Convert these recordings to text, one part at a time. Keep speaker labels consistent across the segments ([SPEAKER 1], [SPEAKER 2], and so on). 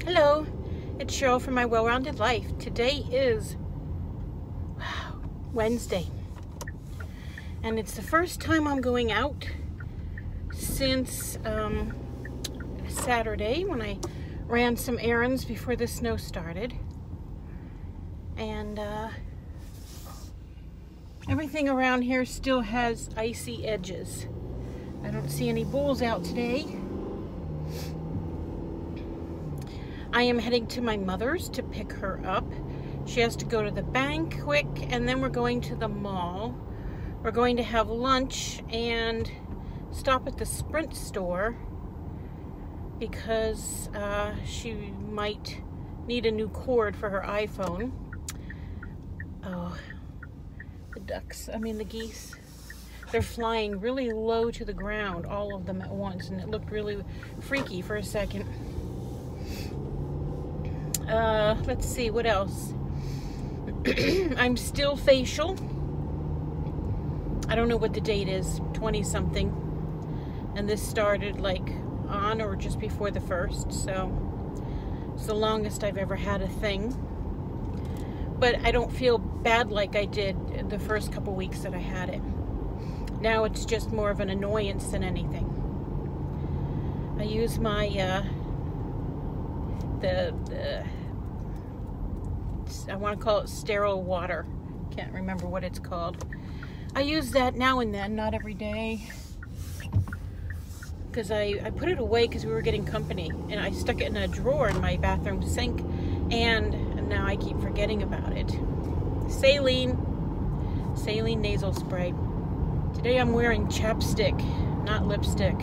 [SPEAKER 1] Hello, it's Cheryl from My Well-Rounded Life. Today is Wednesday, and it's the first time I'm going out since Saturday when I ran some errands before the snow started, and everything around here still has icy edges. I don't see any bulls out today. I am heading to my mother's to pick her up. She has to go to the bank quick, and then we're going to the mall. We're going to have lunch and stop at the Sprint store because she might need a new cord for her iPhone. Oh, the geese. They're flying really low to the ground, all of them at once, and it looked really freaky for a second. Let's see, what else? I'm still facial. I don't know what the date is, 20-something. And this started like on or just before the 1st, so it's the longest I've ever had a thing. But I don't feel bad like I did the first couple weeks that I had it. Now it's just more of an annoyance than anything. I use my I want to call it sterile water. Can't remember what it's called. I use that now and then, not every day. Because I put it away because we were getting company. And I stuck it in a drawer in my bathroom sink. And now I keep forgetting about it. Saline nasal spray. Today I'm wearing chapstick, not lipstick.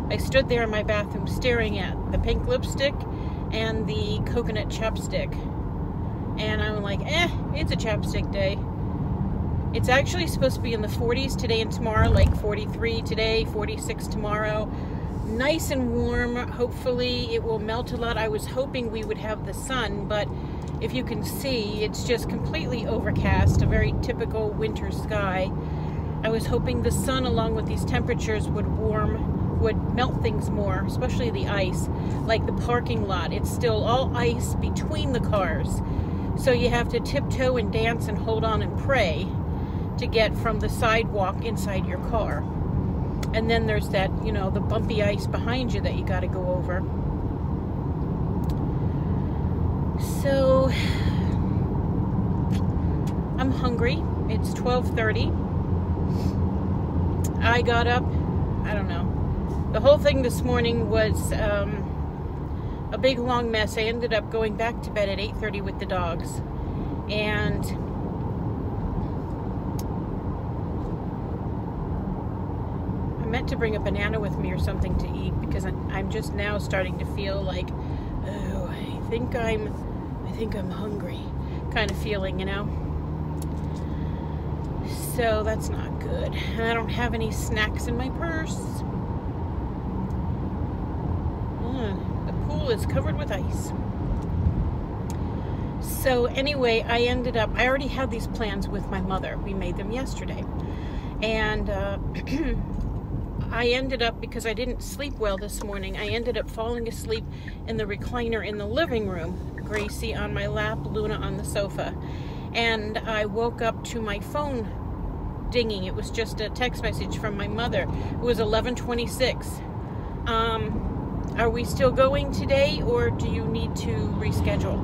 [SPEAKER 1] I stood there in my bathroom staring at the pink lipstick and the coconut chapstick. And I'm like, it's a chapstick day. It's actually supposed to be in the 40s today and tomorrow, like 43 today, 46 tomorrow. Nice and warm. Hopefully it will melt a lot. I was hoping we would have the sun, but if you can see, it's just completely overcast, a very typical winter sky. I was hoping the sun, along with these temperatures, would melt things more, especially the ice. Like the parking lot, it's still all ice between the cars. So you have to tiptoe and dance and hold on and pray to get from the sidewalk inside your car. And then there's that, the bumpy ice behind you that you got to go over. So I'm hungry. It's 12:30. I got up, I don't know. The whole thing this morning was a big long mess. I ended up going back to bed at 8:30 with the dogs. And I meant to bring a banana with me or something to eat because I'm just now starting to feel like, oh, I think I'm hungry kind of feeling, So that's not good. And I don't have any snacks in my purse. The pool is covered with ice. So anyway, I already had these plans with my mother. We made them yesterday. And I ended up, because I didn't sleep well this morning, I ended up falling asleep in the recliner in the living room. Gracie on my lap, Luna on the sofa. And I woke up to my phone dinging. It was just a text message from my mother. It was 11:26. Are we still going today, or do you need to reschedule?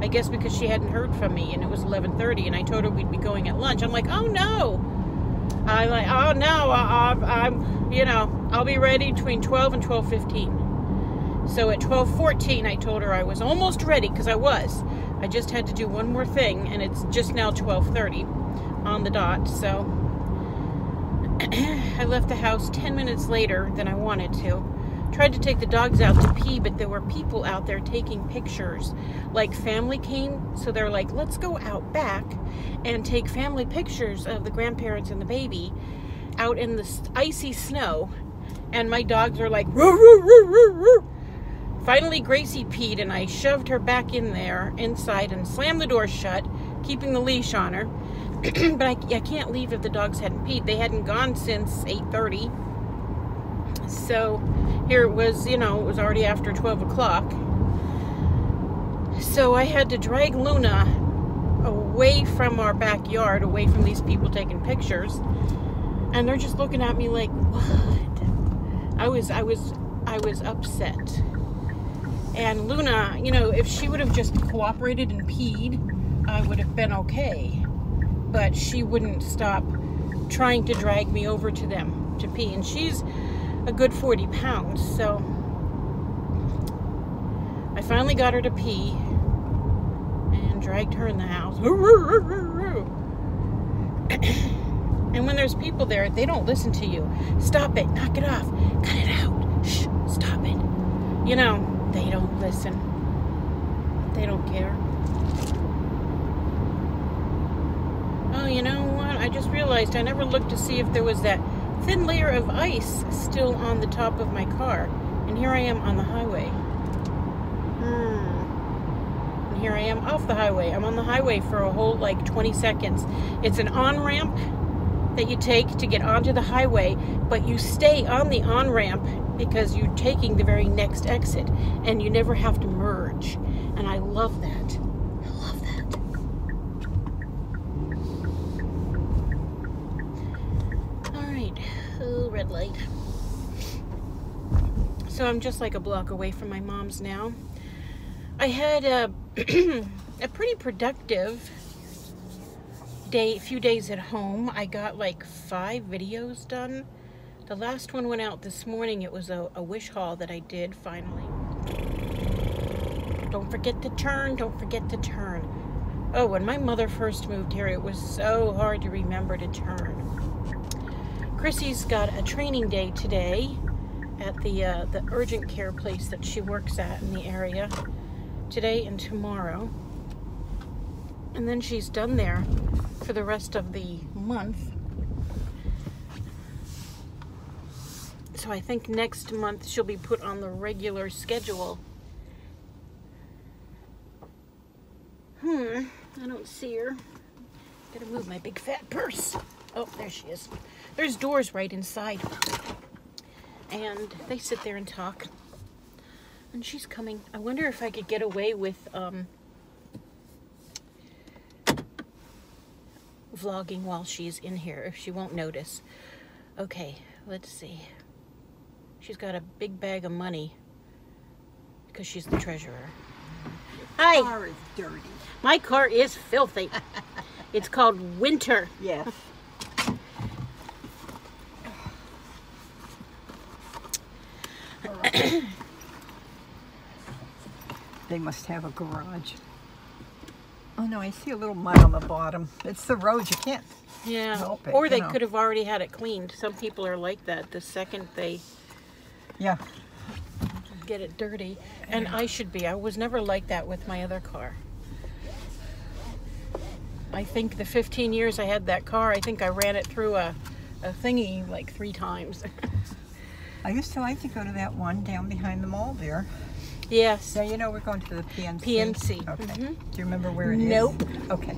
[SPEAKER 1] I guess because she hadn't heard from me, and it was 11:30, and I told her we'd be going at lunch. I'm like, oh no. I'll be ready between 12 and 12:15. So at 12:14, I told her I was almost ready, because I was. I just had to do one more thing, and it's just now 12:30 on the dot, so I left the house 10 minutes later than I wanted to. Tried to take the dogs out to pee, but there were people out there taking pictures. Like family came, so they're like, let's go out back and take family pictures of the grandparents and the baby out in the icy snow. And my dogs are like, roo, roo, roo, roo, roo. Finally, Gracie peed, and I shoved her back inside, and slammed the door shut, keeping the leash on her. But I can't leave if the dogs hadn't peed. They hadn't gone since 8:30. So here it was, it was already after 12 o'clock. So I had to drag Luna away from our backyard, away from these people taking pictures, and they're just looking at me like, what? I was upset. And Luna, you know, if she would have just cooperated and peed, I would have been okay. But she wouldn't stop trying to drag me over to them to pee. And she's a good 40 pounds, so I finally got her to pee and dragged her in the house. And when there's people there, they don't listen to you. Stop it, knock it off, cut it out, shh, stop it. You know, they don't listen. They don't care. Oh, you know what? I just realized I never looked to see if there was that thin layer of ice still on the top of my car. And here I am on the highway. And here I am off the highway. I'm on the highway for a whole, like, 20 seconds. It's an on-ramp that you take to get onto the highway, but you stay on the on-ramp because you're taking the very next exit, and you never have to merge. And I love that. I love that. All right. Oh, red light. So I'm just like a block away from my mom's now. I had a pretty productive few days at home. I got like 5 videos done. The last one went out this morning. It was a wish haul that I did finally. Don't forget to turn, don't forget to turn. Oh, when my mother first moved here, it was so hard to remember to turn. Chrissy's got a training day today at the urgent care place that she works at in the area. Today and tomorrow. And then she's done there for the rest of the month. So I think next month she'll be put on the regular schedule. I don't see her. Gotta move my big fat purse. Oh, there she is. There's doors right inside. And they sit there and talk. And she's coming. I wonder if I could get away with vlogging while she's in here, if she won't notice. Okay, let's see. She's got a big bag of money because she's the treasurer. Hi.
[SPEAKER 2] Your car is dirty.
[SPEAKER 1] My car is filthy. It's called Winter.
[SPEAKER 2] Yes. They must have a garage. Oh no, I see a little mud on the bottom. It's the road, you can't help it.
[SPEAKER 1] Or they could have already had it cleaned. Some people are like that the second they get it dirty. And I should be. I was never like that with my other car. I think the 15 years I had that car, I think I ran it through a thingy like 3 times.
[SPEAKER 2] I used to like to go to that one down behind the mall there.
[SPEAKER 1] Yes.
[SPEAKER 2] Yeah, you know we're going to the PNC.
[SPEAKER 1] PNC.
[SPEAKER 2] Okay. Do you remember where it is?
[SPEAKER 1] Nope.
[SPEAKER 2] Okay.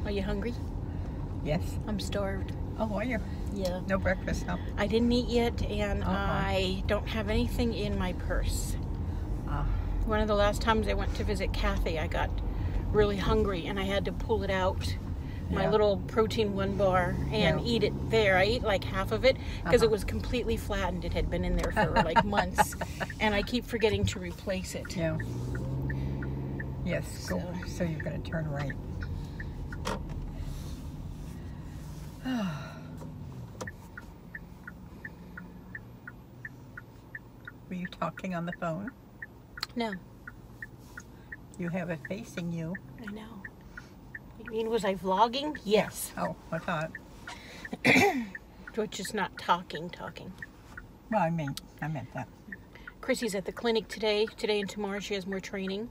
[SPEAKER 1] Are you hungry?
[SPEAKER 2] Yes.
[SPEAKER 1] I'm starved.
[SPEAKER 2] Oh, are you?
[SPEAKER 1] Yeah.
[SPEAKER 2] No breakfast, no?
[SPEAKER 1] I didn't eat yet, and I don't have anything in my purse. One of the last times I went to visit Kathy, I got really hungry, and I had to pull it out. My little protein 1 bar and eat it there. I ate like half of it because it was completely flattened. It had been in there for like months, and I keep forgetting to replace it.
[SPEAKER 2] Yeah. Yes. So you're going to turn right. Were you talking on the phone?
[SPEAKER 1] No.
[SPEAKER 2] You have it facing you.
[SPEAKER 1] I know. You mean, was I vlogging? Yes.
[SPEAKER 2] Oh, I thought.
[SPEAKER 1] Which is not talking.
[SPEAKER 2] Well, I meant that.
[SPEAKER 1] Chrissy's at the clinic today and tomorrow. She has more training,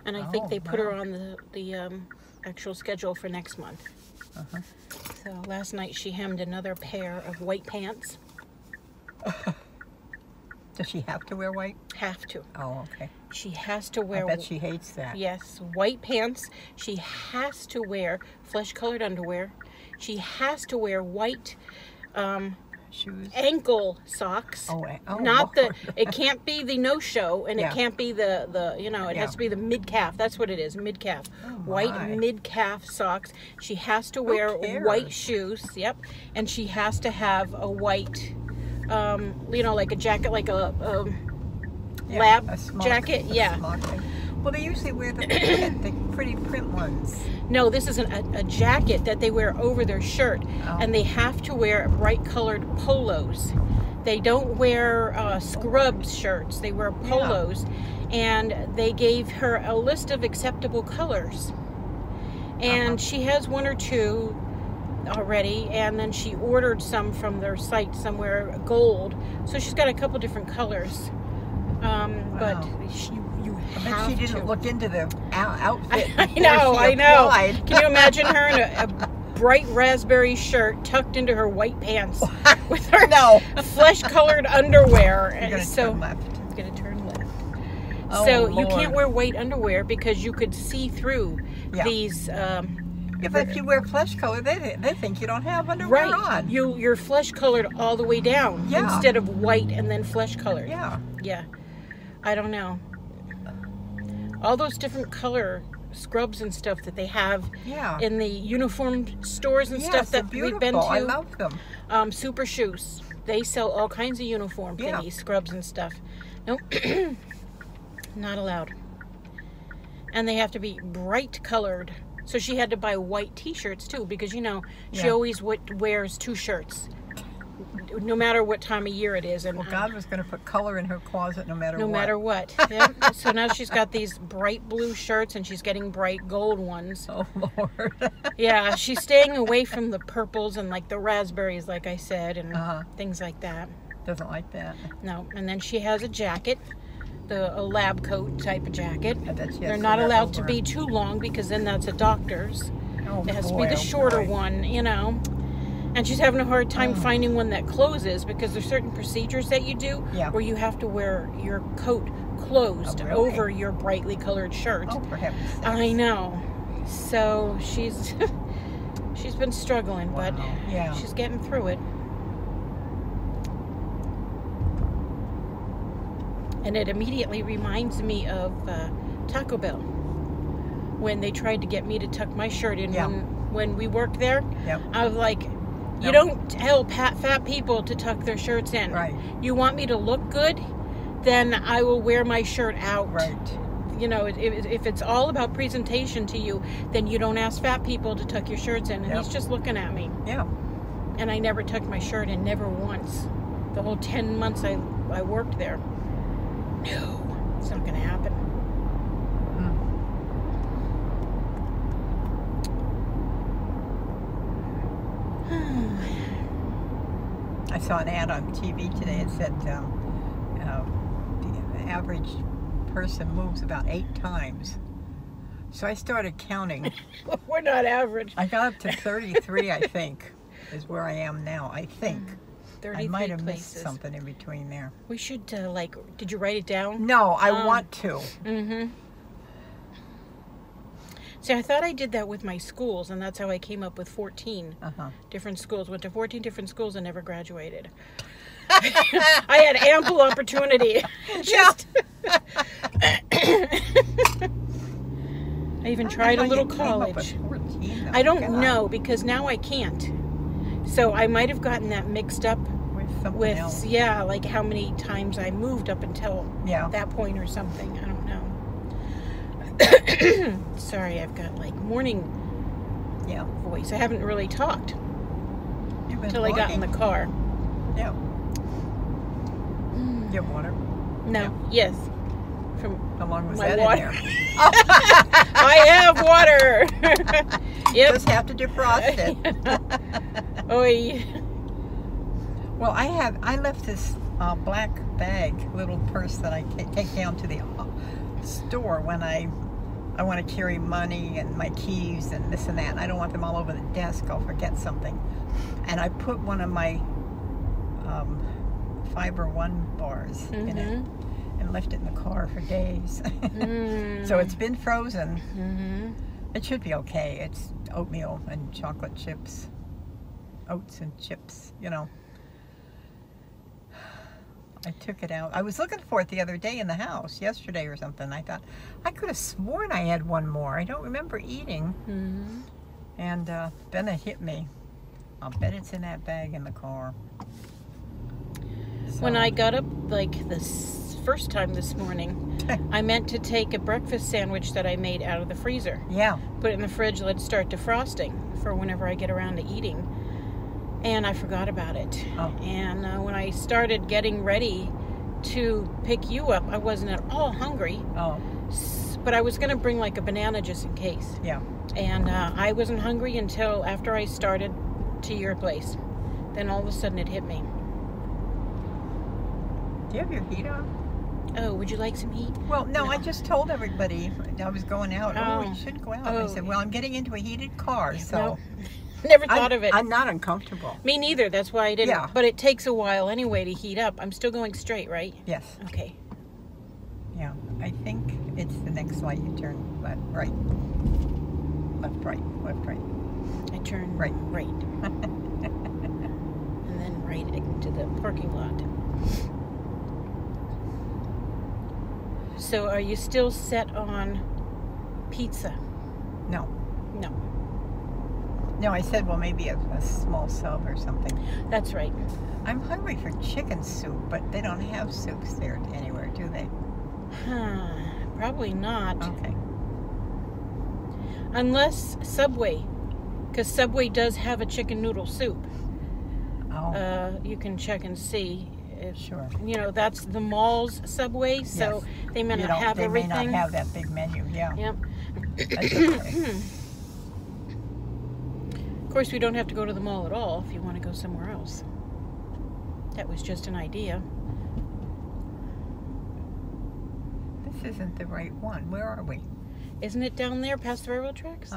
[SPEAKER 1] and I think they put her on the actual schedule for next month. So last night she hemmed another pair of white pants.
[SPEAKER 2] Does she have to wear white?
[SPEAKER 1] Have to.
[SPEAKER 2] Oh, okay.
[SPEAKER 1] She has to wear.
[SPEAKER 2] I bet she hates that.
[SPEAKER 1] Yes, white pants. She has to wear flesh-colored underwear. She has to wear white
[SPEAKER 2] shoes?
[SPEAKER 1] Ankle socks.
[SPEAKER 2] Oh,
[SPEAKER 1] Not
[SPEAKER 2] Lord.
[SPEAKER 1] it can't be the no-show, and
[SPEAKER 2] Yeah.
[SPEAKER 1] it can't be the it
[SPEAKER 2] Yeah.
[SPEAKER 1] has to be the mid-calf. That's what it is, mid-calf.
[SPEAKER 2] Oh,
[SPEAKER 1] White
[SPEAKER 2] my.
[SPEAKER 1] mid-calf socks. She has to wear
[SPEAKER 2] cares?
[SPEAKER 1] white shoes, yep. And she has to have a white, like a jacket, like a
[SPEAKER 2] Yeah,
[SPEAKER 1] lab
[SPEAKER 2] a smock,
[SPEAKER 1] jacket.
[SPEAKER 2] a
[SPEAKER 1] Yeah.
[SPEAKER 2] smock thing. Well, they usually wear the pretty print ones.
[SPEAKER 1] No, this is a jacket that they wear over their shirt,
[SPEAKER 2] Oh.
[SPEAKER 1] and they have to wear bright colored polos. They don't wear scrubs shirts. They wear polos, and they gave her a list of acceptable colors, and she has one or two already, and then she ordered some from their site somewhere, gold. So she's got a couple different colors, but you
[SPEAKER 2] I bet
[SPEAKER 1] have
[SPEAKER 2] she didn't
[SPEAKER 1] to.
[SPEAKER 2] look into the outfit.
[SPEAKER 1] I
[SPEAKER 2] before
[SPEAKER 1] know,
[SPEAKER 2] she
[SPEAKER 1] I know.
[SPEAKER 2] applied.
[SPEAKER 1] Can you imagine her in a bright raspberry shirt tucked into her white pants with her
[SPEAKER 2] No.
[SPEAKER 1] flesh-colored underwear?
[SPEAKER 2] You're gonna turn left.
[SPEAKER 1] It's gonna turn left.
[SPEAKER 2] Oh,
[SPEAKER 1] So you
[SPEAKER 2] Lord.
[SPEAKER 1] can't wear white underwear because you could see through
[SPEAKER 2] Yeah.
[SPEAKER 1] these.
[SPEAKER 2] Yeah, but if you wear flesh color, they think you don't have underwear
[SPEAKER 1] Right,
[SPEAKER 2] on.
[SPEAKER 1] you're flesh-colored all the way down
[SPEAKER 2] Yeah.
[SPEAKER 1] instead of white and then flesh-colored.
[SPEAKER 2] Yeah.
[SPEAKER 1] Yeah, I don't know. All those different color scrubs and stuff that they have
[SPEAKER 2] Yeah.
[SPEAKER 1] in the uniform stores and
[SPEAKER 2] Yes,
[SPEAKER 1] stuff
[SPEAKER 2] they're
[SPEAKER 1] that we've been
[SPEAKER 2] beautiful. I
[SPEAKER 1] to.
[SPEAKER 2] love them.
[SPEAKER 1] Super Shoes. They sell all kinds of uniform
[SPEAKER 2] Yeah.
[SPEAKER 1] thingies, scrubs and stuff. Nope, not allowed. And they have to be bright colored. So she had to buy white T-shirts too, because she
[SPEAKER 2] Yeah.
[SPEAKER 1] always wears two shirts, no matter what time of year it is. And
[SPEAKER 2] Well, God was going to put color in her closet no matter what.
[SPEAKER 1] no matter what. Yep. So now she's got these bright blue shirts, and she's getting bright gold ones.
[SPEAKER 2] Oh, Lord.
[SPEAKER 1] Yeah, she's staying away from the purples and like the raspberries, like I said, and things like that.
[SPEAKER 2] Doesn't like that.
[SPEAKER 1] No, and then she has a jacket, a lab coat type of jacket.
[SPEAKER 2] I bet she has
[SPEAKER 1] They're
[SPEAKER 2] to
[SPEAKER 1] not
[SPEAKER 2] wear
[SPEAKER 1] allowed to
[SPEAKER 2] over.
[SPEAKER 1] be too long because then that's a doctor's.
[SPEAKER 2] Oh,
[SPEAKER 1] It has to
[SPEAKER 2] boy,
[SPEAKER 1] be the
[SPEAKER 2] oh,
[SPEAKER 1] shorter
[SPEAKER 2] boy.
[SPEAKER 1] one, And she's having a hard time finding one that closes because there's certain procedures that you do
[SPEAKER 2] Yeah.
[SPEAKER 1] where you have to wear your coat closed
[SPEAKER 2] Oh, really?
[SPEAKER 1] over your brightly colored shirt.
[SPEAKER 2] Oh, for heaven's sakes.
[SPEAKER 1] I know. So she's been struggling, but
[SPEAKER 2] Wow. Yeah.
[SPEAKER 1] she's getting through it. And it immediately reminds me of Taco Bell when they tried to get me to tuck my shirt in
[SPEAKER 2] Yeah.
[SPEAKER 1] when we worked there.
[SPEAKER 2] Yep.
[SPEAKER 1] I was like, you
[SPEAKER 2] Yep.
[SPEAKER 1] don't tell fat people to tuck their shirts in.
[SPEAKER 2] Right.
[SPEAKER 1] You want me to look good? Then I will wear my shirt out.
[SPEAKER 2] Right.
[SPEAKER 1] If it's all about presentation to you, then you don't ask fat people to tuck your shirts in. And
[SPEAKER 2] Yep.
[SPEAKER 1] he's just looking at me.
[SPEAKER 2] Yeah.
[SPEAKER 1] And I never tucked my shirt in, never once. The whole 10 months I worked there. No, it's not going to happen.
[SPEAKER 2] I saw an ad on TV today. It said the average person moves about 8 times. So I started counting.
[SPEAKER 1] We're not average.
[SPEAKER 2] I got up to 33, I think, is where I am now. I think.
[SPEAKER 1] 33
[SPEAKER 2] I might have
[SPEAKER 1] places.
[SPEAKER 2] missed something in between there.
[SPEAKER 1] We should, did you write it down?
[SPEAKER 2] No, I want to.
[SPEAKER 1] Mm-hmm. See, I thought I did that with my schools, and that's how I came up with 14 different schools. Went to 14 different schools and never graduated. I had ample opportunity. Just I even tried a little college. I don't know, because now I can't. So I might have gotten that mixed up with
[SPEAKER 2] else.
[SPEAKER 1] like how many times I moved up until that point or something. I don't know. Sorry, I've got like morning voice. I haven't really talked until I got in the car.
[SPEAKER 2] Yeah. You have water?
[SPEAKER 1] No.
[SPEAKER 2] Yeah.
[SPEAKER 1] Yes. From
[SPEAKER 2] How long was
[SPEAKER 1] my
[SPEAKER 2] that
[SPEAKER 1] water.
[SPEAKER 2] in there?
[SPEAKER 1] I have water. Yep.
[SPEAKER 2] Just have to defrost it.
[SPEAKER 1] Oy.
[SPEAKER 2] Well, I left this black bag, little purse that I take down to the store when I want to carry money and my keys and this and that. And I don't want them all over the desk. I'll forget something. And I put one of my Fiber One bars in it and left it in the car for days. So it's been frozen. It should be okay. It's oatmeal and chocolate chips, oats and chips, I took it out. I was looking for it the other day in the house, yesterday or something. I thought, I could have sworn I had one more. I don't remember eating.
[SPEAKER 1] Mm-hmm.
[SPEAKER 2] And then it hit me. I'll bet it's in that bag in the car. So.
[SPEAKER 1] When I got up, like, this first time this morning, I meant to take a breakfast sandwich that I made out of the freezer.
[SPEAKER 2] Yeah.
[SPEAKER 1] Put it in the fridge, let it start defrosting for whenever I get around to eating. And I forgot about it.
[SPEAKER 2] Oh.
[SPEAKER 1] And when I started getting ready to pick you up, I wasn't at all hungry.
[SPEAKER 2] Oh.
[SPEAKER 1] But I was going to bring like a banana just in case.
[SPEAKER 2] Yeah.
[SPEAKER 1] And I wasn't hungry until after I started to your place. Then all of a sudden it hit me.
[SPEAKER 2] Do you have your heat on?
[SPEAKER 1] Oh, would you like some heat?
[SPEAKER 2] Well, no, I just told everybody I was going out. Oh, you shouldn't go out. I said, well, I'm getting into a heated car,
[SPEAKER 1] Yeah,
[SPEAKER 2] so...
[SPEAKER 1] no. Never thought of it.
[SPEAKER 2] I'm not uncomfortable.
[SPEAKER 1] Me neither. That's why I didn't.
[SPEAKER 2] Yeah.
[SPEAKER 1] But it takes a while anyway to heat up. I'm still going straight, right?
[SPEAKER 2] Yes.
[SPEAKER 1] Okay.
[SPEAKER 2] Yeah. I think it's the next light you turn left, right. Left, right. Left, right.
[SPEAKER 1] I turn
[SPEAKER 2] right.
[SPEAKER 1] Right. And then right into the parking lot. So are you still set on pizza?
[SPEAKER 2] No.
[SPEAKER 1] No.
[SPEAKER 2] No, I said, well, maybe a small sub or something.
[SPEAKER 1] That's right.
[SPEAKER 2] I'm hungry for chicken soup, but they don't have soups there anywhere, do they?
[SPEAKER 1] Probably not.
[SPEAKER 2] Okay.
[SPEAKER 1] Unless Subway, because Subway does have a chicken noodle soup.
[SPEAKER 2] Oh.
[SPEAKER 1] You can check and see. If,
[SPEAKER 2] Sure.
[SPEAKER 1] You know, that's the mall's Subway, so
[SPEAKER 2] yes.
[SPEAKER 1] they may not have everything.
[SPEAKER 2] They may not have that big menu, yeah.
[SPEAKER 1] Yep.
[SPEAKER 2] That's okay.
[SPEAKER 1] Of course, we don't have to go to the mall at all if you want to go somewhere else. That was just an idea.
[SPEAKER 2] This isn't the right one. Where are we?
[SPEAKER 1] Isn't it down there past the railroad tracks?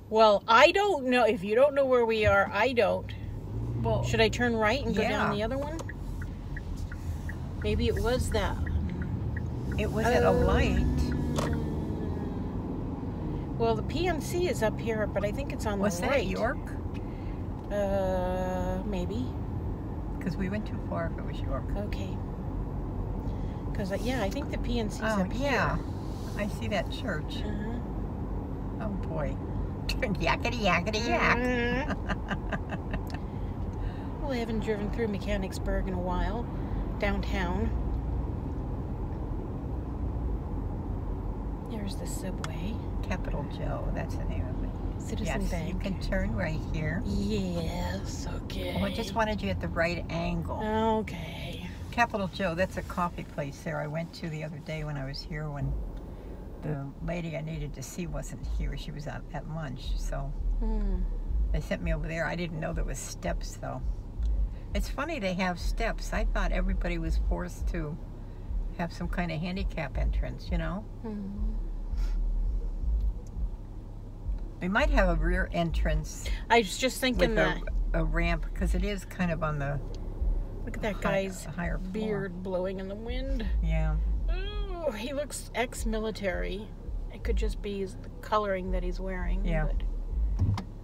[SPEAKER 1] Well, I don't know. If you don't know where we are, I don't.
[SPEAKER 2] Well,
[SPEAKER 1] should I turn right and go down the other one? Maybe it was that.
[SPEAKER 2] It was at a light.
[SPEAKER 1] Well, the PNC is up here, but I think it's on the right.
[SPEAKER 2] Was that York?
[SPEAKER 1] Maybe.
[SPEAKER 2] Because we went too far if it was York.
[SPEAKER 1] Okay. Because, yeah, I think the PNC's up here.
[SPEAKER 2] Yeah. I see that church. Oh, boy. Yakety, yakety, yak.
[SPEAKER 1] Well, I haven't driven through Mechanicsburg in a while. Downtown. There's the Subway.
[SPEAKER 2] Capital Joe, that's the name of it.
[SPEAKER 1] Citizen Bank.
[SPEAKER 2] You can turn right here.
[SPEAKER 1] Yes, okay.
[SPEAKER 2] Well, I just wanted you at the right angle.
[SPEAKER 1] Okay.
[SPEAKER 2] Capital Joe, that's a coffee place there I went to the other day when I was here when the lady I needed to see wasn't here. She was at lunch, so they sent me over there. I didn't know there was steps, though. It's funny they have steps. I thought everybody was forced to have some kind of handicap entrance, you know? They might have a rear entrance.
[SPEAKER 1] I was just thinking
[SPEAKER 2] with a ramp, because it is kind of on the
[SPEAKER 1] look at that guy's
[SPEAKER 2] higher
[SPEAKER 1] beard blowing in the wind.
[SPEAKER 2] Yeah.
[SPEAKER 1] Oh, he looks ex-military. It could just be the coloring that he's wearing.
[SPEAKER 2] Yeah.
[SPEAKER 1] But...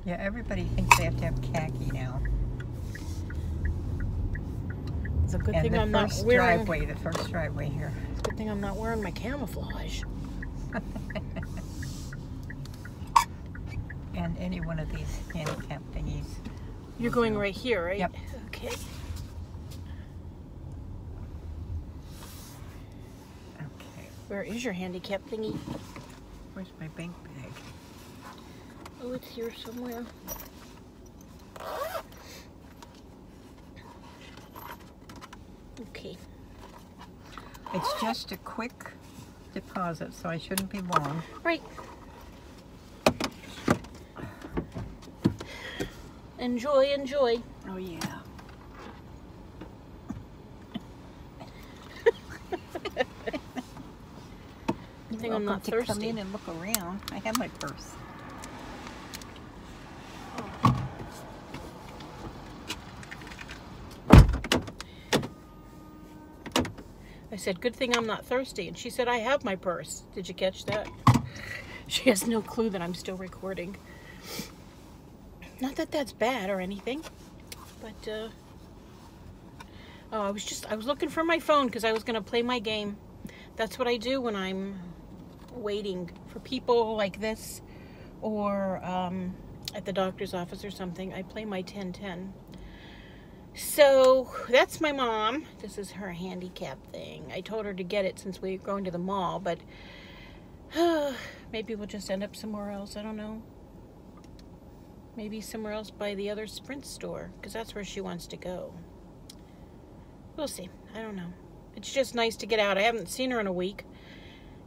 [SPEAKER 2] yeah, everybody thinks they have to have khaki now.
[SPEAKER 1] It's a good
[SPEAKER 2] and
[SPEAKER 1] thing
[SPEAKER 2] the
[SPEAKER 1] I'm not
[SPEAKER 2] first
[SPEAKER 1] wearing...
[SPEAKER 2] the first driveway here.
[SPEAKER 1] It's a good thing I'm not wearing my camouflage.
[SPEAKER 2] And any one of these handicap thingies.
[SPEAKER 1] You're going right here, right?
[SPEAKER 2] Yep.
[SPEAKER 1] Okay.
[SPEAKER 2] Okay.
[SPEAKER 1] Where is your handicap thingy?
[SPEAKER 2] Where's my bank bag?
[SPEAKER 1] Oh, it's here somewhere. Okay.
[SPEAKER 2] It's just a quick deposit, so I shouldn't be long.
[SPEAKER 1] Right. Enjoy, enjoy.
[SPEAKER 2] Oh, yeah.
[SPEAKER 1] I think I'm not thirsty.
[SPEAKER 2] Come in and look around. I have my purse.
[SPEAKER 1] I said, good thing I'm not thirsty. And she said, I have my purse. Did you catch that? She has no clue that I'm still recording. Not that that's bad or anything. But, Oh, I was looking for my phone because I was gonna play my game. That's what I do when I'm waiting for people like this, or at the doctor's office or something. I play my 10-10. So that's my mom. This is her handicap thing. I told her to get it since we were going to the mall, but maybe we'll just end up somewhere else. I don't know. Maybe somewhere else by the other Sprint store, because that's where she wants to go. We'll see. I don't know. It's just nice to get out. I haven't seen her in a week,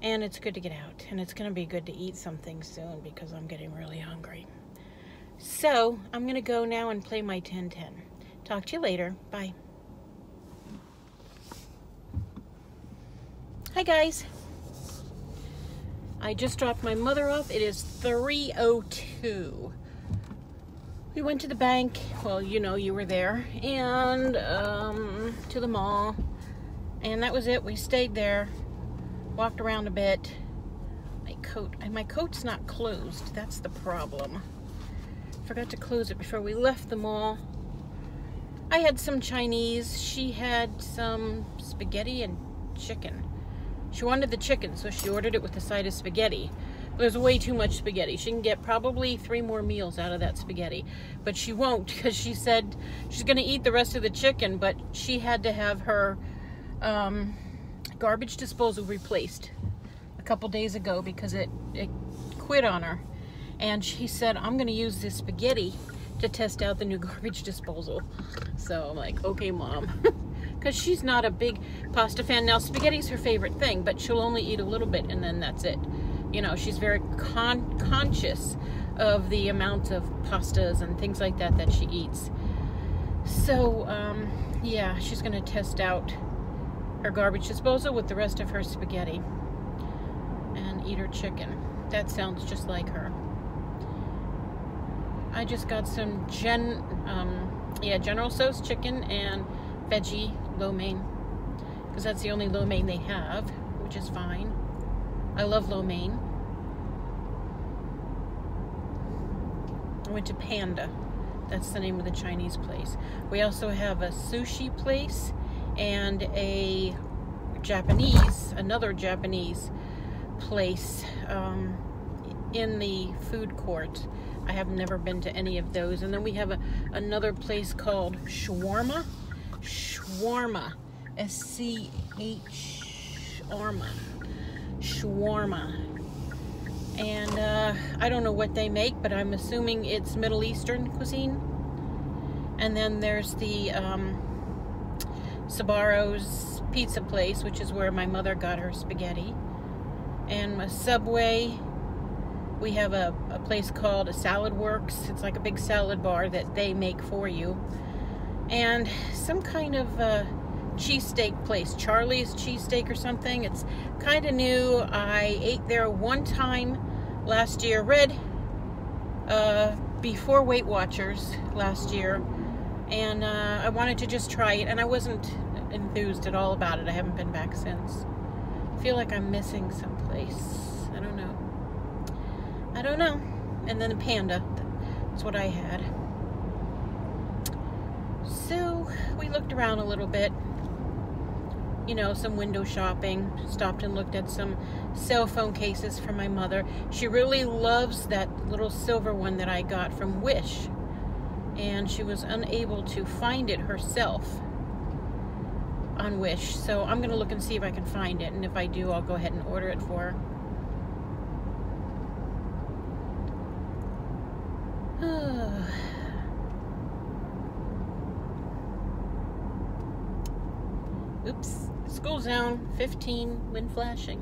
[SPEAKER 1] and it's good to get out. And it's going to be good to eat something soon because I'm getting really hungry. So I'm going to go now and play my 10-10. Talk to you later. Bye. Hi, guys. I just dropped my mother off. It is 3:02. We went to the bank. Well, you know, you were there. And to the mall. And that was it. We stayed there. Walked around a bit. My coat's not closed. That's the problem. Forgot to close it before we left the mall. I had some Chinese. She had some spaghetti and chicken. She wanted the chicken, so she ordered it with a side of spaghetti. There's way too much spaghetti. She can get probably 3 more meals out of that spaghetti. But she won't, because she said she's going to eat the rest of the chicken, but she had to have her garbage disposal replaced a couple days ago because it quit on her. And she said, I'm going to use this spaghetti to test out the new garbage disposal. So I'm like, okay, Mom. Because she's not a big pasta fan. Now, spaghetti's her favorite thing, but she'll only eat a little bit and then that's it. You know, she's very conscious of the amount of pastas and things like that that she eats. So, yeah, she's going to test out her garbage disposal with the rest of her spaghetti and eat her chicken. That sounds just like her. I just got some General Tso's chicken and veggie lo mein, because that's the only lo mein they have, which is fine. I love lo mein. I went to Panda. That's the name of the Chinese place. We also have a sushi place and a another Japanese place in the food court. I have never been to any of those. And then we have another place called Shawarma. Shawarma. S-C-H Shawarma. And I don't know what they make, but I'm assuming it's Middle Eastern cuisine. And then there's the Sbarro's pizza place, which is where my mother got her spaghetti. And a Subway. We have a place called a Salad Works. It's like a big salad bar that they make for you. And some kind of cheesesteak place, Charlie's Cheesesteak or something. It's kind of new. I ate there one time last year, before Weight Watchers last year, and I wanted to just try it, and I wasn't enthused at all about it. I haven't been back since. I feel like I'm missing someplace. I don't know. And then the Panda. That's what I had. So we looked around a little bit. You know, some window shopping. Stopped and looked at some cell phone cases for my mother. She really loves that little silver one that I got from Wish. And she was unable to find it herself on Wish. So I'm going to look and see if I can find it. And if I do, I'll go ahead and order it for her. Oops. School zone 15 when flashing.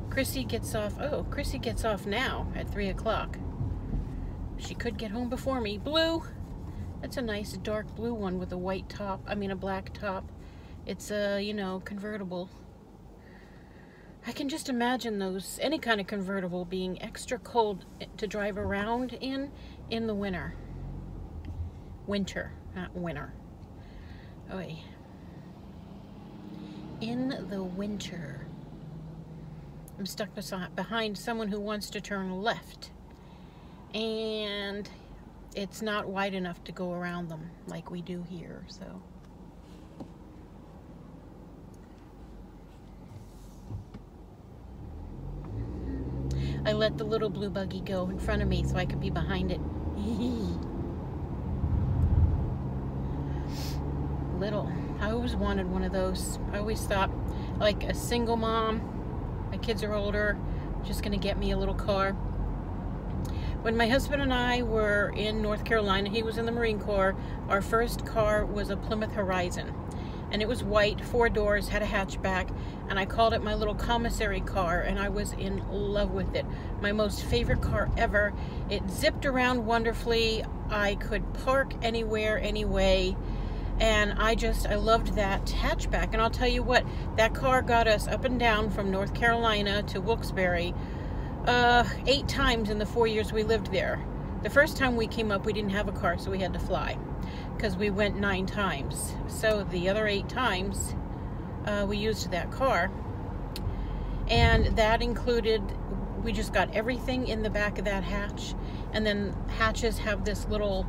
[SPEAKER 1] Chrissy gets off. Oh, Chrissy gets off now at 3 o'clock. She could get home before me. Blue. That's a nice dark blue one with a white top. I mean a black top. It's a, you know, convertible. I can just imagine those, any kind of convertible, being extra cold to drive around in the winter. Winter, not winter. Oy. In the winter. I'm stuck behind someone who wants to turn left. And it's not wide enough to go around them like we do here, so. I let the little blue buggy go in front of me so I could be behind it. Little. I always wanted one of those. I always thought, like a single mom, my kids are older, just gonna get me a little car. When my husband and I were in North Carolina, he was in the Marine Corps, our first car was a Plymouth Horizon. And it was white, 4 doors, had a hatchback, and I called it my little commissary car, and I was in love with it. My most favorite car ever. It zipped around wonderfully. I could park anywhere, anyway, and I loved that hatchback. And I'll tell you what, that car got us up and down from North Carolina to Wilkes-Barre 8 times in the 4 years we lived there. The first time we came up, we didn't have a car, so we had to fly, because we went 9 times. So the other 8 times, we used that car. And that included, we just got everything in the back of that hatch. And then hatches have this little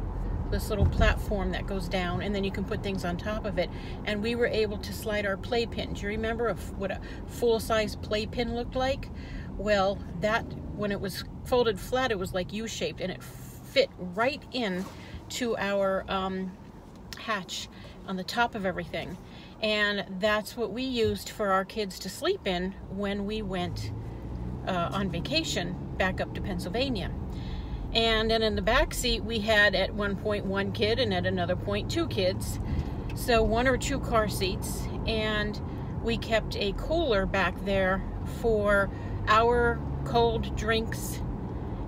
[SPEAKER 1] platform that goes down, and then you can put things on top of it. And we were able to slide our playpen. Do you remember what a full-size playpen looked like? Well, that, when it was folded flat, it was like U-shaped, and it fit right in to our hatch on the top of everything. And that's what we used for our kids to sleep in when we went on vacation back up to Pennsylvania. And then in the back seat, we had at one point 1 kid, and at another point 2 kids. So 1 or 2 car seats. And we kept a cooler back there for our cold drinks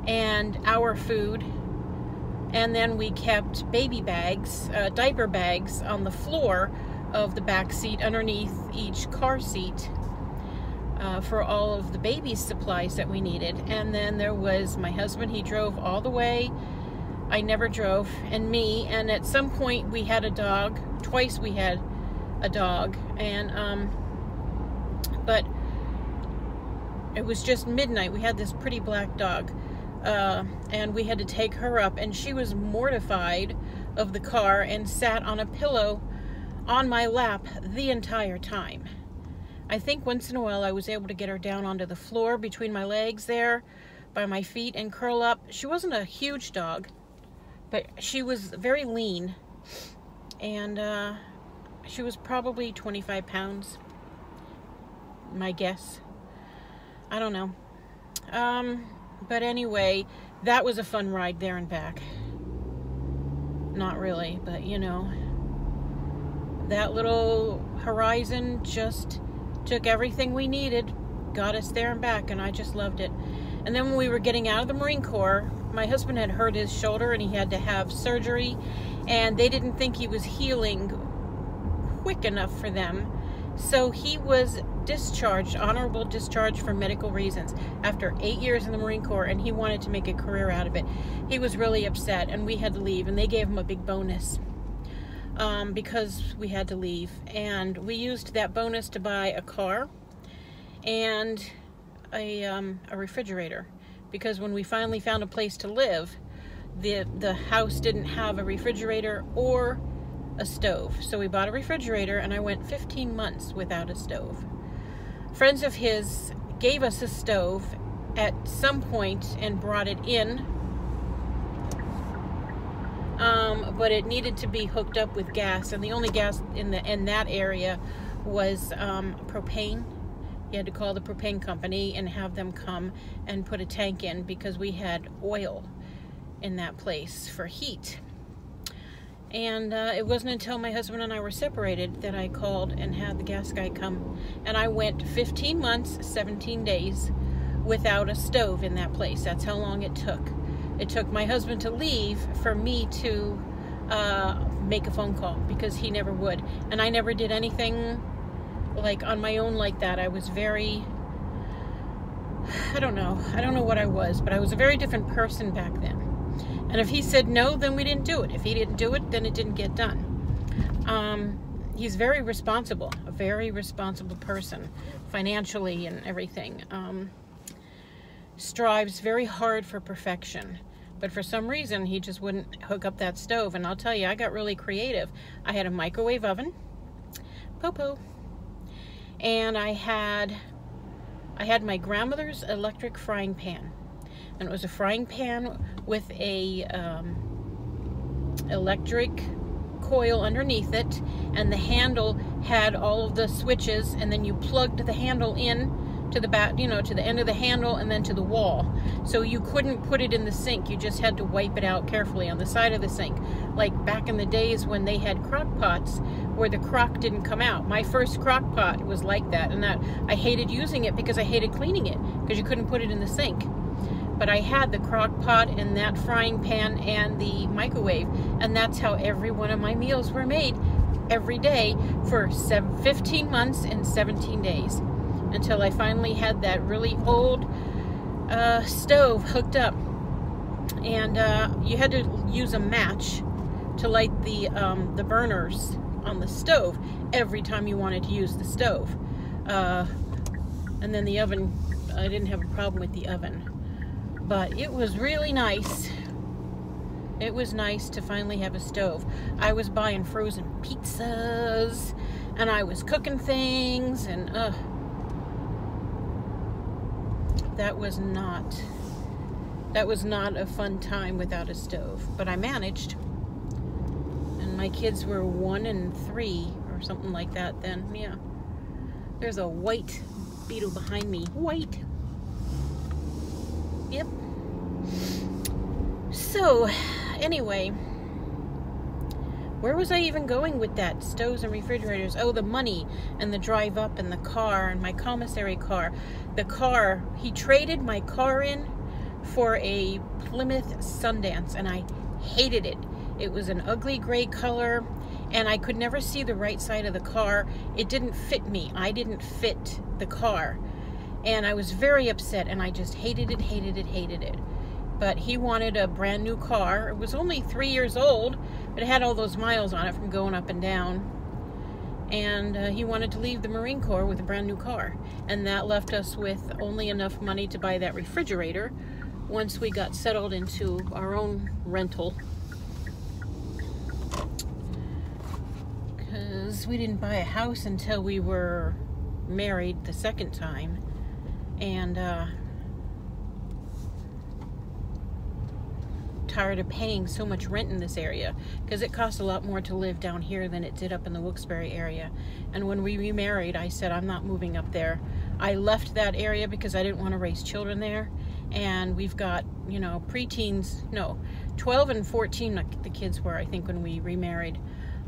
[SPEAKER 1] and our food. And then we kept baby bags, diaper bags, on the floor of the back seat underneath each car seat for all of the baby's supplies that we needed. And then there was my husband, he drove all the way. I never drove, and me. And at some point we had a dog. Twice we had a dog. And but it was just midnight. We had this pretty black dog. And we had to take her up, and she was mortified of the car and sat on a pillow on my lap the entire time. I think once in a while I was able to get her down onto the floor between my legs there by my feet and curl up. She wasn't a huge dog, but she was very lean, and she was probably 25 pounds, my guess. I don't know. But anyway, that was a fun ride there and back. Not really, but you know, that little Horizon just took everything we needed, got us there and back, and I just loved it. And then when we were getting out of the Marine Corps, my husband had hurt his shoulder and he had to have surgery, and they didn't think he was healing quick enough for them. So he was discharged, honorable discharge for medical reasons, after 8 years in the Marine Corps, and he wanted to make a career out of it. He was really upset, and we had to leave, and they gave him a big bonus because we had to leave. And we used that bonus to buy a car and a refrigerator, because when we finally found a place to live, the house didn't have a refrigerator or a stove. So we bought a refrigerator, and I went 15 months without a stove. Friends of his gave us a stove at some point and brought it in, but it needed to be hooked up with gas, and the only gas in that area was propane. You had to call the propane company and have them come and put a tank in, because we had oil in that place for heat. And it wasn't until my husband and I were separated that I called and had the gas guy come. And I went 15 months, 17 days without a stove in that place. That's how long it took. It took my husband to leave for me to make a phone call, because he never would. And I never did anything like on my own like that. I was very, I don't know what I was, but I was a very different person back then. And if he said no, then we didn't do it. If he didn't do it, then it didn't get done. He's very responsible, a very responsible person, financially and everything. Strives very hard for perfection. But for some reason, he just wouldn't hook up that stove. And I'll tell you, I got really creative. I had a microwave oven, Popo, and I had my grandmother's electric frying pan. And it was a frying pan with a electric coil underneath it, and the handle had all of the switches, and then you plugged the handle in to the back, to the end of the handle and then to the wall. So you couldn't put it in the sink. You just had to wipe it out carefully on the side of the sink. Like back in the days when they had crock pots where the crock didn't come out. My first crock pot was like that, and I hated using it because I hated cleaning it because you couldn't put it in the sink. But I had the crock pot and that frying pan and the microwave, and that's how every one of my meals were made every day for 15 months and 17 days. Until I finally had that really old stove hooked up, and you had to use a match to light the burners on the stove every time you wanted to use the stove. And then the oven, I didn't have a problem with the oven, but it was really nice. It was nice to finally have a stove. I was buying frozen pizzas, and I was cooking things, and that was not a fun time without a stove, but I managed. And my kids were 1 and 3 or something like that then. Yeah, there's a white beetle behind me. White. Yep. So anyway, where was I even going with that? Stoves and refrigerators. Oh, the money and the drive up and the car and my commissary car. The car, he traded my car in for a Plymouth Sundance, and I hated it. It was an ugly gray color, and I could never see the right side of the car. It didn't fit me. I didn't fit the car. And I was very upset, and I just hated it, hated it, hated it. But he wanted a brand new car. It was only 3 years old, but it had all those miles on it from going up and down. And he wanted to leave the Marine Corps with a brand new car. And that left us with only enough money to buy that refrigerator once we got settled into our own rental. Because we didn't buy a house until we were married the second time. And tired of paying so much rent in this area, because it costs a lot more to live down here than it did up in the Wilkes-Barre area. And when we remarried, I said, I'm not moving up there. I left that area because I didn't want to raise children there. And we've got, preteens, no, 12 and 14 the kids were, I think, when we remarried.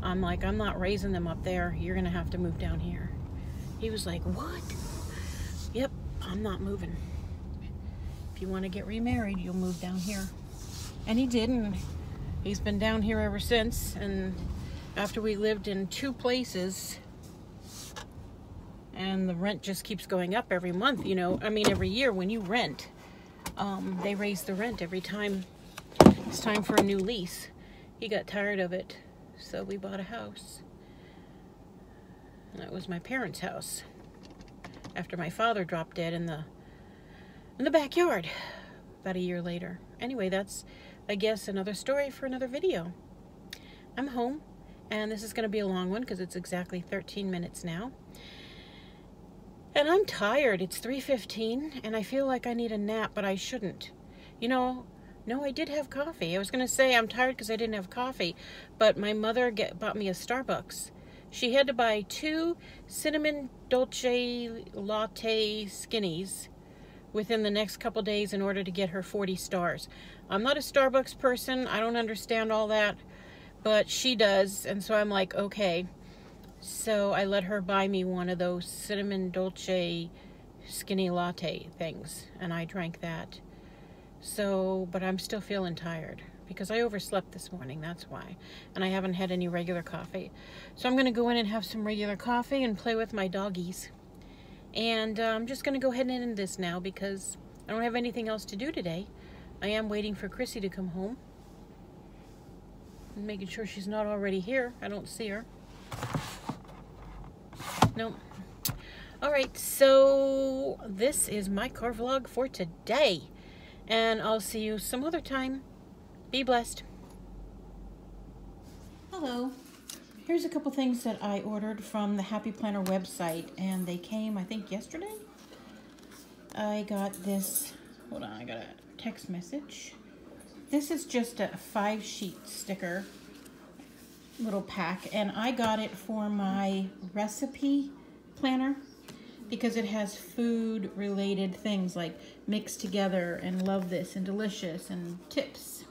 [SPEAKER 1] I'm like, I'm not raising them up there. You're gonna have to move down here. He was like, what? Yep, I'm not moving. If you want to get remarried, you'll move down here. And he did, and he's been down here ever since. And after we lived in 2 places, and the rent just keeps going up every month, every year when you rent, they raise the rent every time it's time for a new lease. He got tired of it, so we bought a house. And that was my parents' house after my father dropped dead in the backyard about a year later. Anyway, that's, I guess, another story for another video. I'm home, and this is going to be a long one because it's exactly 13 minutes now. And I'm tired. It's 3:15, and I feel like I need a nap, but I shouldn't. No, I did have coffee. I was going to say I'm tired because I didn't have coffee, but my mother bought me a Starbucks. She had to buy 2 cinnamon dolce latte skinnies within the next couple days in order to get her 40 stars. I'm not a Starbucks person. I don't understand all that, but she does, and so I'm like, okay. So I let her buy me one of those cinnamon dolce skinny latte things, and I drank that. So, but I'm still feeling tired because I overslept this morning, that's why. And I haven't had any regular coffee. So I'm going to go in and have some regular coffee and play with my doggies. And I'm just going to go ahead and end this now because I don't have anything else to do today. I am waiting for Chrissy to come home. I'm making sure she's not already here. I don't see her. Nope. Alright, so this is my car vlog for today. And I'll see you some other time. Be blessed. Hello. Here's a couple things that I ordered from the Happy Planner website, and they came, I think, yesterday. I got this, hold on, I got a text message. This is just a 5-sheet sticker little pack, and I got it for my recipe planner because it has food related things like mixed together and love this and delicious and tips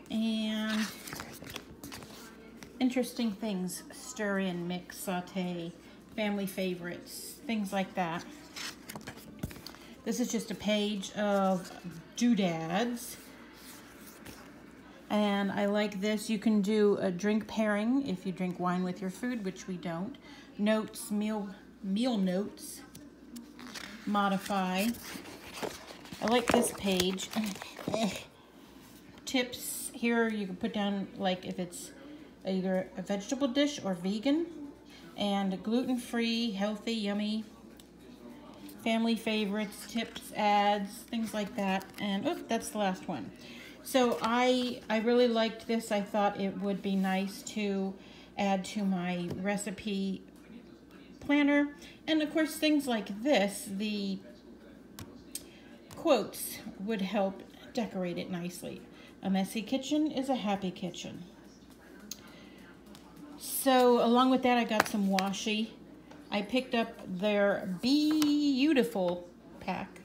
[SPEAKER 1] and interesting things, stir in, mix, saute, family favorites, things like that. This is just a page of doodads. And I like this. You can do a drink pairing if you drink wine with your food, which we don't. Notes, meal notes. Modify. I like this page. Tips. Here you can put down like if it's either a vegetable dish or vegan. And gluten-free, healthy, yummy. Family favorites, tips, ads, things like that. And oh, that's the last one. So I really liked this. I thought it would be nice to add to my recipe planner. And of course, things like this, the quotes would help decorate it nicely. A messy kitchen is a happy kitchen. So along with that, I got some washi. I picked up their beautiful pack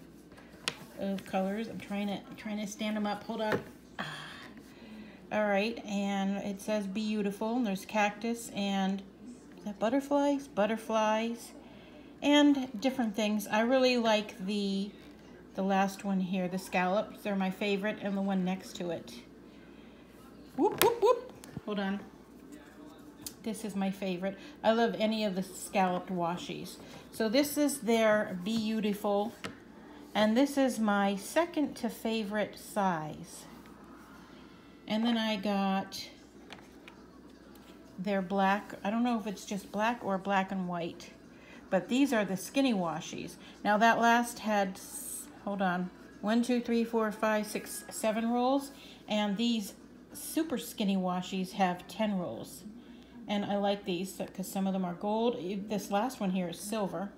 [SPEAKER 1] of colors. I'm trying to stand them up. Hold on. All right, and it says beautiful, and there's cactus and is that butterflies, and different things. I really like the last one here, the scallops. They're my favorite, and the one next to it. Whoop whoop whoop. Hold on. This is my favorite. I love any of the scalloped washies. So this is their beautiful. And this is my second to favorite size. And then I got their black. I don't know if it's just black or black and white. But these are the skinny washies. Now that last had, hold on, 1, 2, 3, 4, 5, 6, 7 rolls. And these super skinny washies have 10 rolls. And I like these because some of them are gold. This last one here is silver.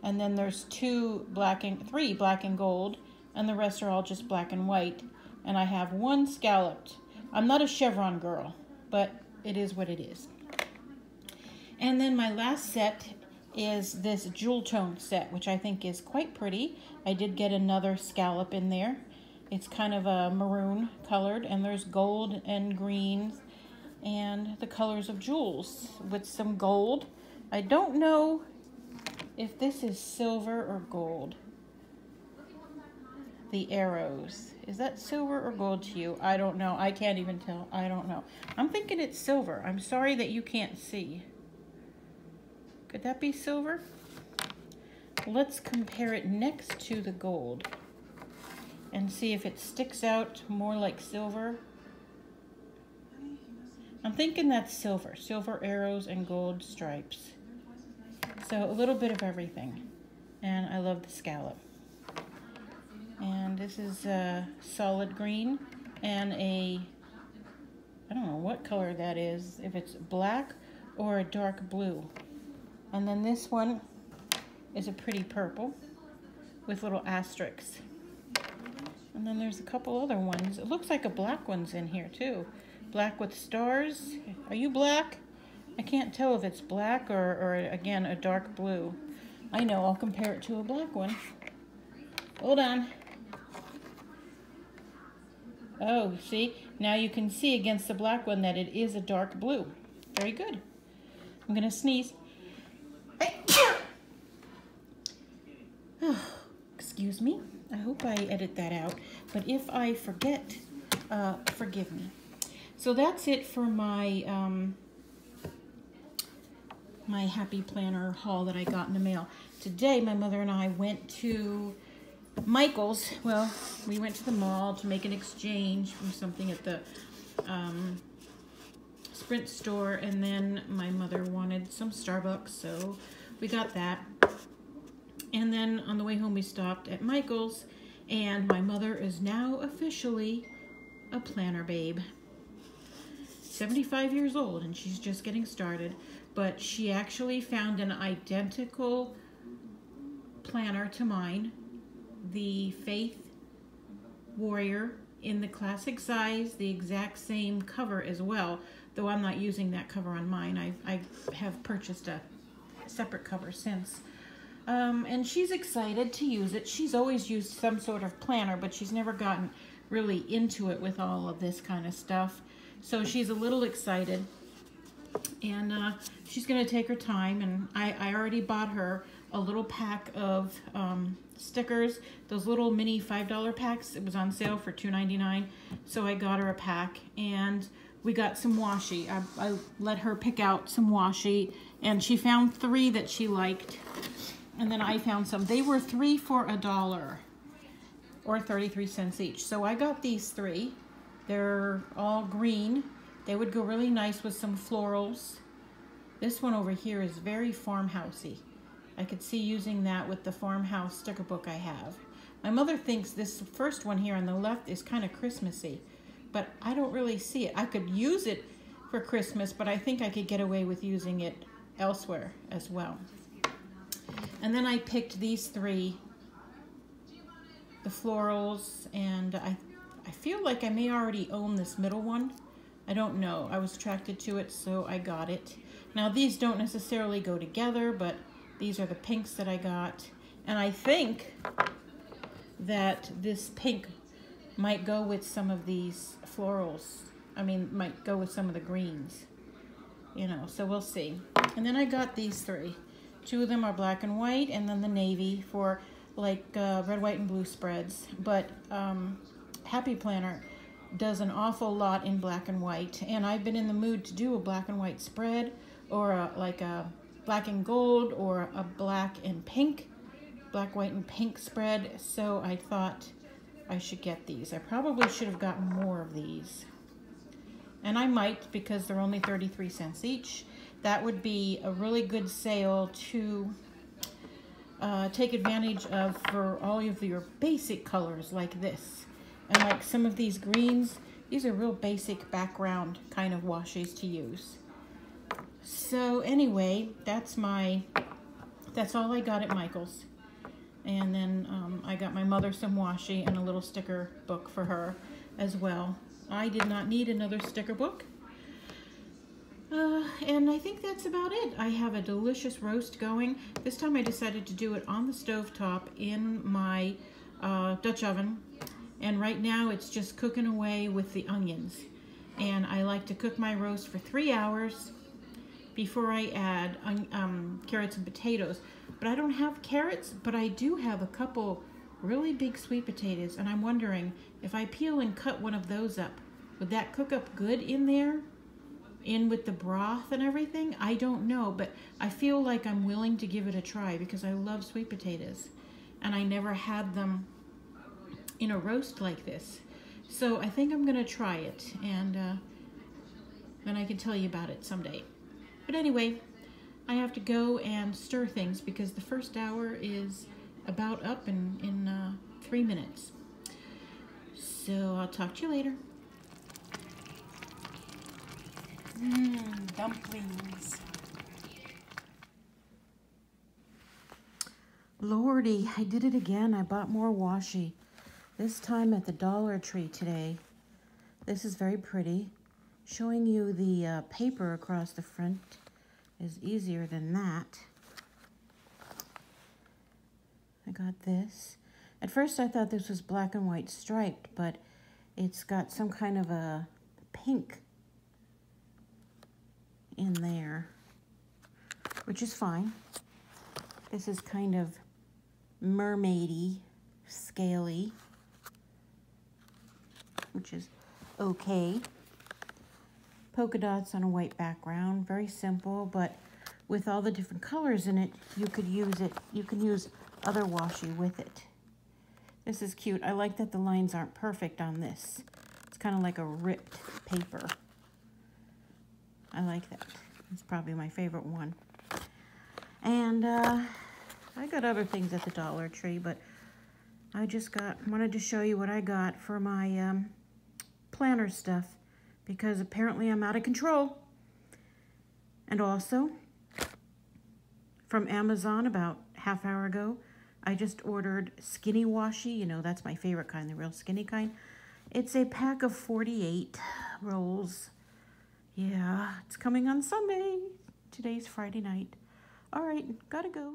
[SPEAKER 1] And then there's 3 black and gold, and the rest are all just black and white. And I have 1 scalloped. I'm not a chevron girl, but it is what it is. And then my last set is this jewel tone set, which I think is quite pretty. I did get another scallop in there. It's kind of a maroon colored, and there's gold and green and the colors of jewels with some gold. I don't know if this is silver or gold. The arrows. Is that silver or gold to you? I don't know. I can't even tell. I don't know. I'm thinking it's silver. I'm sorry that you can't see. Could that be silver? Let's compare it next to the gold and see if it sticks out more like silver. I'm thinking that's silver. Silver arrows and gold stripes. So a little bit of everything. And I love the scallop. And this is a solid green and I don't know what color that is, if it's black or a dark blue. And then this one is a pretty purple with little asterisks. And then there's a couple other ones. It looks like a black one's in here too. Black with stars. Are you black? I can't tell if it's black or again, a dark blue. I know, I'll compare it to a black one. Hold on. Oh, see? Now you can see against the black one that it is a dark blue. Very good. I'm going to sneeze. Oh, excuse me. I hope I edit that out. But if I forget, forgive me. So that's it for my my Happy Planner haul that I got in the mail. Today, my mother and I went to Michael's. Well, we went to the mall to make an exchange from something at the Sprint store, and then my mother wanted some Starbucks, so we got that. And then on the way home, we stopped at Michael's, and my mother is now officially a planner babe. 75 years old and she's just getting started, but she actually found an identical planner to mine, the Faith Warrior, in the classic size, the exact same cover as well, though I'm not using that cover on mine. I have purchased a separate cover since. And she's excited to use it. She's always used some sort of planner, but she's never gotten really into it with all of this kind of stuff. So she's a little excited, and she's going to take her time, and I already bought her a little pack of stickers, those little mini $5 packs. It was on sale for $2.99, so I got her a pack, and we got some washi. I let her pick out some washi, and she found 3 that she liked, and then I found some. They were 3 for $1 or 33 cents each. So I got these 3. They're all green. They would go really nice with some florals. This one over here is very farmhousey. I could see using that with the farmhouse sticker book I have. My mother thinks this first one here on the left is kind of Christmassy, but I don't really see it. I could use it for Christmas, but I think I could get away with using it elsewhere as well. And then I picked these 3, the florals, and I feel like I may already own this middle one. I don't know. I was attracted to it, so I got it. Now, these don't necessarily go together, but these are the pinks that I got. And I think that this pink might go with some of these florals. I mean, might go with some of the greens. You know, so we'll see. And then I got these 3. 2 of them are black and white, and then the navy for like red, white, and blue spreads. But Happy Planner does an awful lot in black and white, and I've been in the mood to do a black and white spread, or like a black and gold, or a black and pink, black, white, and pink spread. So I thought I should get these. I probably should have gotten more of these, and I might, because they're only 33 cents each. That would be a really good sale to take advantage of for all of your basic colors like this. And like some of these greens, these are real basic background kind of washes to use. So anyway, that's all I got at Michael's. And then I got my mother some washi and a little sticker book for her as well. I did not need another sticker book. And I think that's about it. I have a delicious roast going. This time I decided to do it on the stovetop in my Dutch oven. And right now it's just cooking away with the onions. And I like to cook my roast for 3 hours before I add carrots and potatoes. But I don't have carrots, but I do have a couple really big sweet potatoes. And I'm wondering, if I peel and cut one of those up, would that cook up good in there? In with the broth and everything? I don't know, but I feel like I'm willing to give it a try because I love sweet potatoes. And I never had them in a roast like this. So I think I'm gonna try it, and then I can tell you about it someday. But anyway, I have to go and stir things because the first hour is about up in 3 minutes. So I'll talk to you later. Dumplings. Lordy, I did it again. I bought more washi. This time at the Dollar Tree today. This is very pretty. Showing you the paper across the front is easier than that. I got this. At first I thought this was black and white striped, but it's got some kind of a pink in there, which is fine. This is kind of mermaidy, scaly, which is okay. Polka dots on a white background, very simple, but with all the different colors in it, you could use it. You can use other washi with it. This is cute. I like that the lines aren't perfect on this. It's kind of like a ripped paper. I like that. It's probably my favorite one. And I got other things at the Dollar Tree, but I just wanted to show you what I got for my planner stuff because apparently I'm out of control. And also, from Amazon about half hour ago, I just ordered skinny washi. You know, that's my favorite kind, the real skinny kind. It's a pack of 48 rolls. Yeah, it's coming on Sunday. Today's Friday night. All right, gotta go.